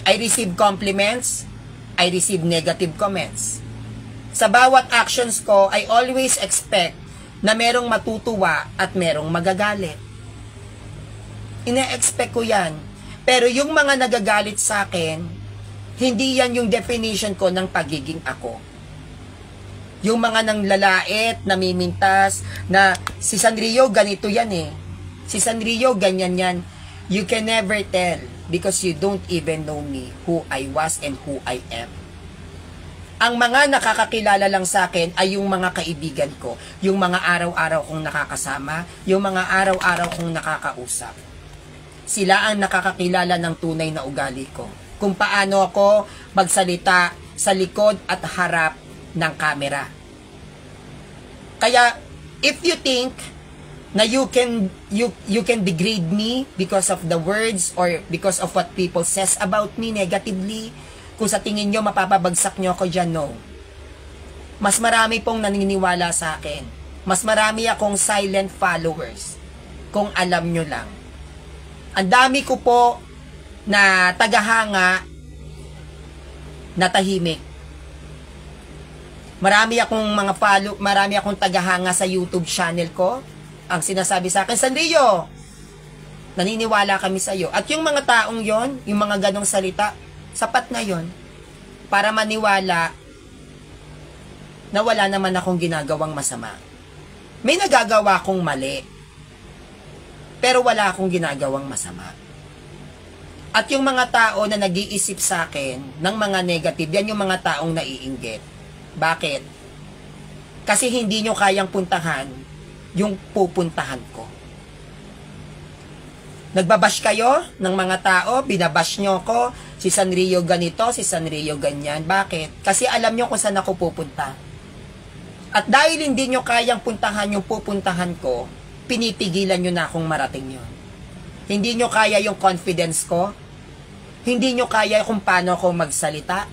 I receive compliments, I receive negative comments. Sa bawat actions ko, I always expect na merong matutuwa at merong magagalit. Ina-expect ko yan. Pero yung mga nagagalit sa akin, hindi yan yung definition ko ng pagiging ako. Yung mga nanglalait, namimintas, na si Sanrio ganito yan eh. Si Sanrio ganyan yan. You can never tell because you don't even know me, who I was and who I am. Ang mga nakakakilala lang sa akin ay yung mga kaibigan ko, yung mga araw-araw kong nakakasama, yung mga araw-araw kong nakakausap. Sila ang nakakakilala ng tunay na ugali ko. Kung paano ako magsalita sa likod at harap ng kamera. Kaya, if you think na you can degrade me because of the words or because of what people says about me negatively, kung sa tingin nyo mapapabagsak nyo ako dyan, no. Mas marami pong naniniwala sa akin. Mas marami akong silent followers. Kung alam nyo lang. Ang dami ko po na tagahanga na tahimik. Marami akong tagahanga sa YouTube channel ko. Ang sinasabi sa akin, Sanrio, naniniwala kami sa iyo. At yung mga taong yon, yung mga ganong salita, sapat na yon para maniwala na wala naman akong ginagawang masama. May nagagawa akong mali, pero wala akong ginagawang masama. At yung mga tao na nag-iisip sa akin ng mga negative, yan yung mga taong naiinggit. Bakit? Kasi hindi nyo kayang puntahan yung pupuntahan ko. Nagbabash kayo ng mga tao, binabash nyo ko, si Sanrio ganito, si Sanrio ganyan. Bakit? Kasi alam nyo kung saan ako pupunta. At dahil hindi nyo kayang puntahan yung pupuntahan ko, pinipigilan nyo na akong marating yun. Hindi nyo kaya yung confidence ko, hindi nyo kaya kung paano ako magsalita,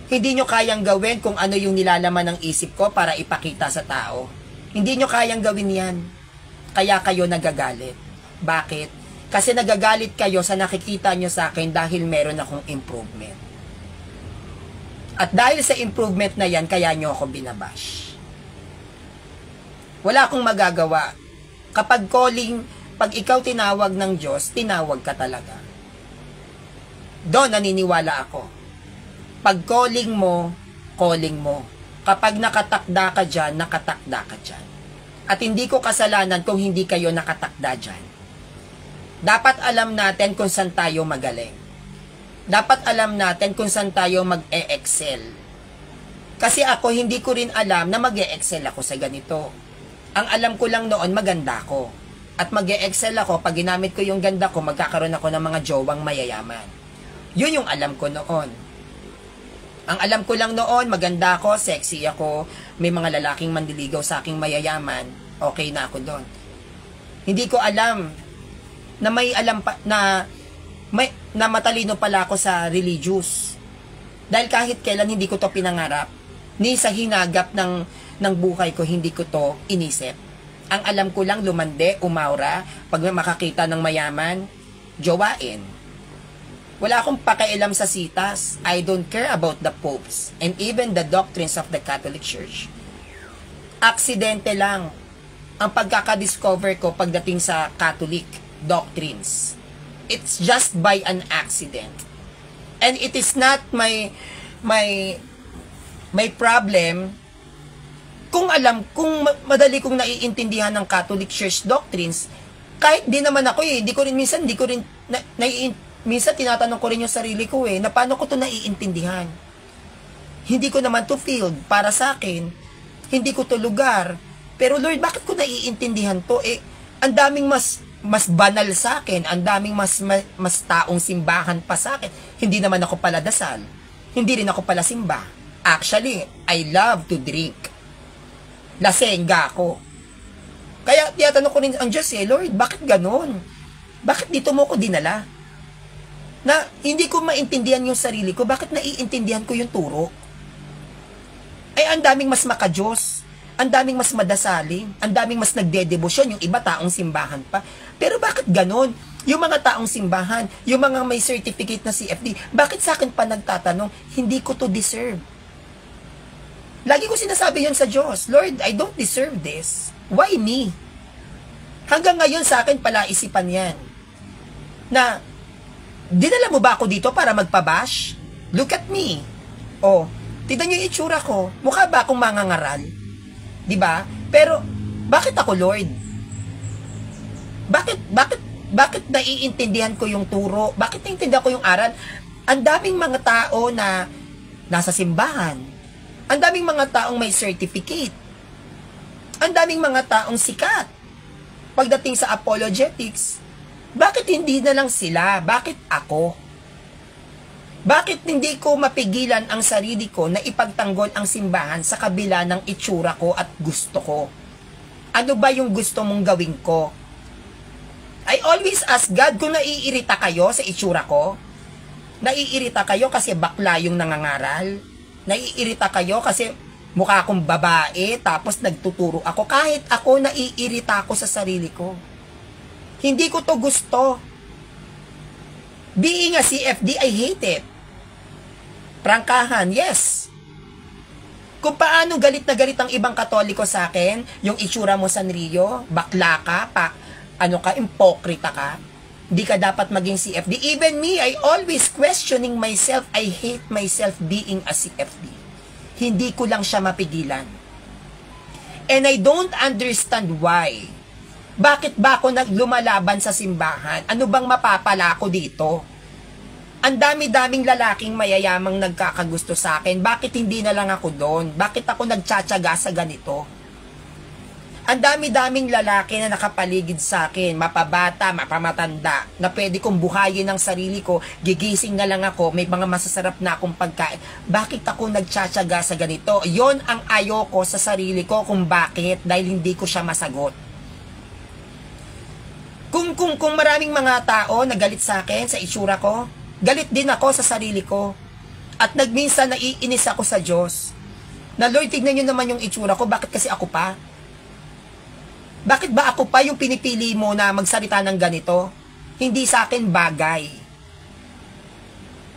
hindi nyo kayang gawin kung ano yung nilalaman ng isip ko para ipakita sa tao. Hindi nyo kayang gawin yan. Kaya kayo nagagalit. Bakit? Kasi nagagalit kayo sa nakikita nyo sa akin dahil meron akong improvement. At dahil sa improvement na yan, kaya nyo ako binabash. Wala akong magagawa. Kapag ikaw tinawag ng Diyos, tinawag ka talaga. Doon naniniwala ako. Pag calling mo, calling mo. Kapag nakatakda ka dyan, nakatakda ka dyan. At hindi ko kasalanan kung hindi kayo nakatakda dyan. Dapat alam natin kung saan tayo magaling. Dapat alam natin kung saan tayo mag-e-excel. Kasi ako, hindi ko rin alam na mag-e-excel ako sa ganito. Ang alam ko lang noon, maganda ko. At mag-e-excel ako, pag ginamit ko yung ganda ko, magkakaroon ako ng mga jowang mayayaman. Yun yung alam ko noon. Ang alam ko lang noon, maganda ako, sexy ako, may mga lalaking mandiligaw sa aking mayayaman, okay na ako doon. Hindi ko alam na na matalino pala ako sa religious. Dahil kahit kailan hindi ko to pinangarap, ni sa hinagap ng buhay ko, hindi ko to inisip. Ang alam ko lang, lumande, umaura, pag makakita ng mayaman, jowain. Wala akong pakialam sa sitas. I don't care about the popes and even the doctrines of the Catholic Church. Aksidente lang ang pagkakadiscover ko pagdating sa Catholic doctrines. It's just by an accident. And it is not my problem kung madali kong naiintindihan ng Catholic Church doctrines. Kahit di naman ako minsan tinatanong ko rin yung sarili ko na paano ko to naiintindihan. Hindi ko naman to field para sa akin. Hindi ko to lugar. Pero Lord, bakit ko naiintindihan to? Ang daming mas banal sa akin. Ang daming mas taong simbahan pa sa akin. Hindi naman ako pala dasal. Hindi rin ako pala simba. Actually, I love to drink. Lasengga ako. Kaya tinatanong ko rin ang Diyos Lord, bakit ganon? Bakit dito mo ko dinala? Na hindi ko maintindihan yung sarili ko, bakit naiintindihan ko yung turo? Ang daming mas makadiyos, ang daming mas madasaling, ang daming mas nagdedebosyon, yung iba taong simbahan pa. Pero bakit ganon? Yung mga taong simbahan, yung mga may certificate na CFD, bakit sa akin pa nagtatanong, hindi ko to deserve? Lagi ko sinasabi yun sa Diyos, Lord, I don't deserve this. Why me? Hanggang ngayon sa akin pala isipan yan. Na, dinala mo ba ako dito para magpabash? Look at me. Oh, tignan niyo yung itsura ko. Mukha ba akong mangangaral? Diba? Pero, bakit ako, Lord? Bakit naiintindihan ko yung turo? Bakit naiintindihan ko yung aral? Ang daming mga tao na nasa simbahan. Ang daming mga taong may certificate. Ang daming mga taong sikat. Pagdating sa apologetics, bakit hindi na lang sila? Bakit ako? Bakit hindi ko mapigilan ang sarili ko na ipagtanggol ang simbahan sa kabila ng itsura ko at gusto ko? Ano ba yung gusto mong gawin ko? I always ask God kung naiirita kayo sa itsura ko. Naiirita kayo kasi bakla yung nangangaral. Naiirita kayo kasi mukha akong babae tapos nagtuturo ako. Kahit ako naiirita ako sa sarili ko. Hindi ko to gusto. Being a CFD, I hate it. Prangkahan, yes. Kung paano galit na galit ang ibang Katoliko sa akin, yung itsura mo, Sanrio, bakla ka, impokrita ka, hindi ka dapat maging CFD. Even me, I always questioning myself. I hate myself being a CFD. Hindi ko lang siya mapigilan. And I don't understand why. Bakit ba ako lumalaban sa simbahan? Ano bang mapapala ko dito? Ang dami-daming lalaking mayayamang nagkakagusto sa akin. Bakit hindi na lang ako doon? Bakit ako nagtsatsaga sa ganito? Ang dami-daming lalaki na nakapaligid sa akin, mapabata, mapamatanda, na pwede kong buhayin ang sarili ko, gigising na lang ako, may mga masasarap na akong pagkain. Bakit ako nagtsatsaga sa ganito? Yon ang ayoko sa sarili ko kung bakit, dahil hindi ko siya masagot. Kung maraming mga tao nagalit sa akin, sa itsura ko, galit din ako sa sarili ko. At nagminsan naiinis ako sa Diyos. Na Lord, tignan nyo naman yung itsura ko, bakit kasi ako pa? Bakit ba ako pa yung pinipili mo na magsalita ng ganito? Hindi sa akin bagay.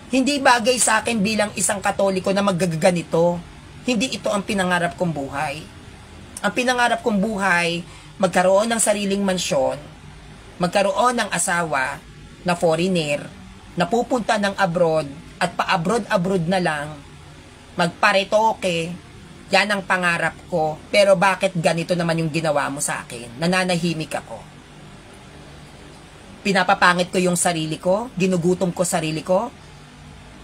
Hindi bagay sa akin bilang isang Katoliko na maggaganito. Hindi ito ang pinangarap kong buhay. Ang pinangarap kong buhay, magkaroon ng sariling mansyon, magkaroon ng asawa na foreigner, na pupunta ng abroad at pa-abroad-abroad na lang, magparetoke, yan ang pangarap ko. Pero bakit ganito naman yung ginawa mo sa akin? Nananahimik ako. Pinapapangit ko yung sarili ko, ginugutom ko sarili ko,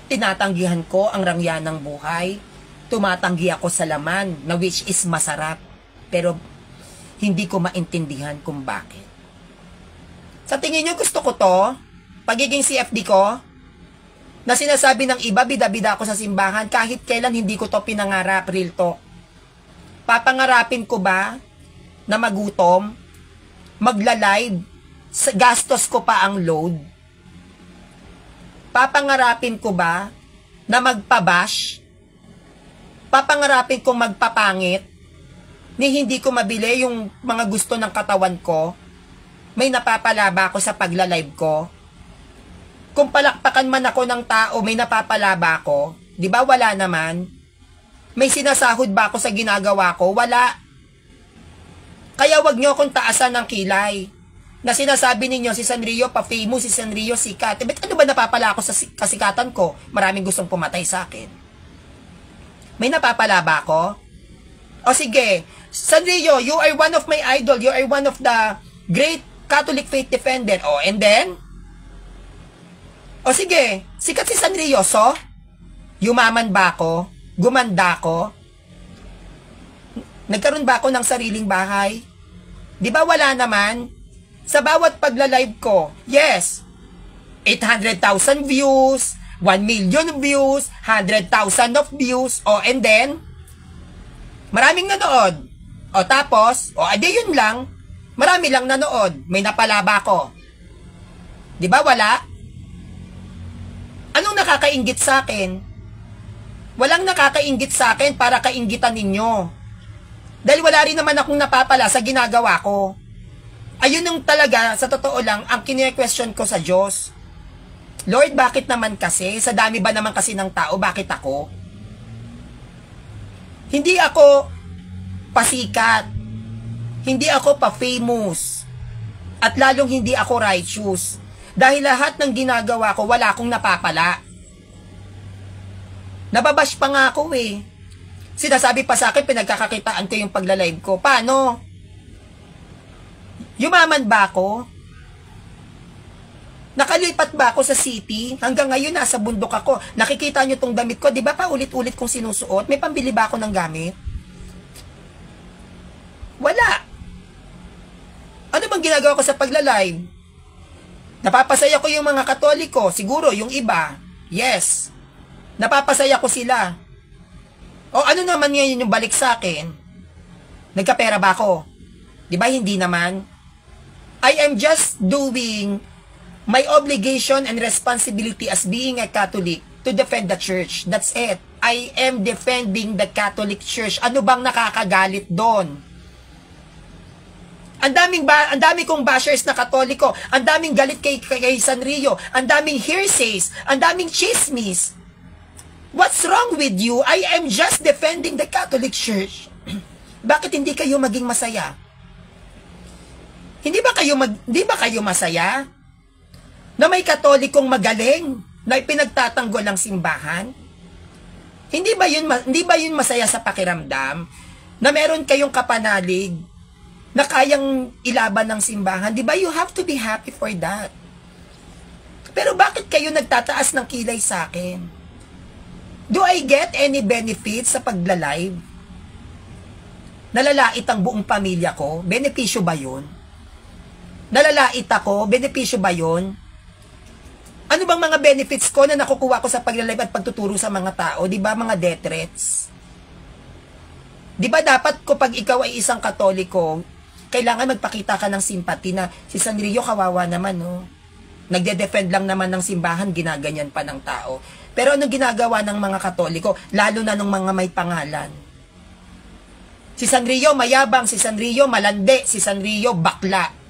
tinatanggihan ko ang rangya ng buhay, tumatanggi ako sa laman na which is masarap. Pero hindi ko maintindihan kung bakit. Sa tingin nyo gusto ko to? Pagiging CFD ko? Na sinasabi ng iba, bida-bida ako sa simbahan, kahit kailan hindi ko to pinangarap, real talk. Papangarapin ko ba na magutom, magla-live, gastos ko pa ang load? Papangarapin ko ba na magpabash? Papangarapin ko magpapangit, ni hindi ko mabili yung mga gusto ng katawan ko? May napapalaba ako sa pagla-live ko? Kung palakpakan man ako ng tao, may napapalaba ako? Di ba wala naman? May sinasahod ba ako sa ginagawa ko? Wala. Kaya wag nyo akong taasan ng kilay. Na sinasabi ninyo, si Sanrio pa-famous, si Sanrio sikat. Ba't ano ba napapala ako sa kasikatan ko? Maraming gustong pumatay sa akin. May napapala ba ako? O sige, Sanrio, you are one of my idol. You are one of the great Catholic faith defender. O, and then? O sige, sikat si Sanrio, so? Yumaman ba ako? Gumanda ako? Nagkaroon ba ako ng sariling bahay? Di ba wala naman? Sa bawat pagla-live ko, yes, 800,000 views, 1 million views, 100,000 of views, o and then, maraming nanood. O tapos, o ade yun lang, marami lang nanood, may napalaba ko. Di ba wala? Anong nakakainggit sa akin? Walang nakakainggit sa akin para kainggitan ninyo. Dahil wala rin naman akong napapala sa ginagawa ko. Ayun yung talaga, sa totoo lang, ang kine-question ko sa Diyos. Lord, bakit naman kasi? Sa dami ba naman kasi ng tao, bakit ako? Hindi ako pasikat. Hindi ako pa-famous. At lalong hindi ako righteous. Dahil lahat ng ginagawa ko, wala akong napapala. Nababash pa nga ako eh. Sinasabi pa sa akin, pinagkakakitaan ko yung pagla-live ko. Paano? Yumaman ba ako? Nakalipat ba ako sa city? Hanggang ngayon, nasa bundok ako. Nakikita nyo tong damit ko. Di ba pa ulit-ulit kong sinusuot? May pambili ba ako ng gamit? Wala. Ano bang ginagawa ko sa pagla-live? Napapasaya ko yung mga Katoliko. Siguro, yung iba. Yes. Napapasaya ko sila. O ano naman ngayon yung balik sa akin? Nagkapera ba ako? Di ba hindi naman? I am just doing my obligation and responsibility as being a Catholic to defend the church. That's it. I am defending the Catholic Church. Ano bang nakakagalit doon? Ang dami kong bashers na Katoliko. Ang daming galit kay Sanrio. Ang daming hearsays. Ang daming chismis. What's wrong with you? I am just defending the Catholic Church. Bakit hindi kayo maging masaya? Hindi ba kayo masaya? Na may Katolikong magaling na ipinagtatanggol ng simbahan? Hindi ba yun masaya sa pakiramdam? Na meron kayong kapanalig na kayang ilaban ng simbahan? Di ba you have to be happy for that? Pero bakit kayo nagtataas ng kilay sa akin? Do I get any benefits sa pagla-live? Nalalait ang buong pamilya ko? Benepisyo ba yun? Nalalait ako? Benepisyo ba yun? Ano bang mga benefits ko na nakukuha ko sa pagla-live at pagtuturo sa mga tao? Di ba mga death threats? Di ba dapat pag ikaw ay isang Katoliko, kailangan magpakita ka ng simpati na si Sanrio kawawa naman, no? Nagde-defend lang naman ng simbahan, ginaganyan pa ng tao. Pero anong ginagawa ng mga Katoliko, lalo na ng mga may pangalan? Si Sanrio mayabang, si Sanrio malandi, si Sanrio bakla.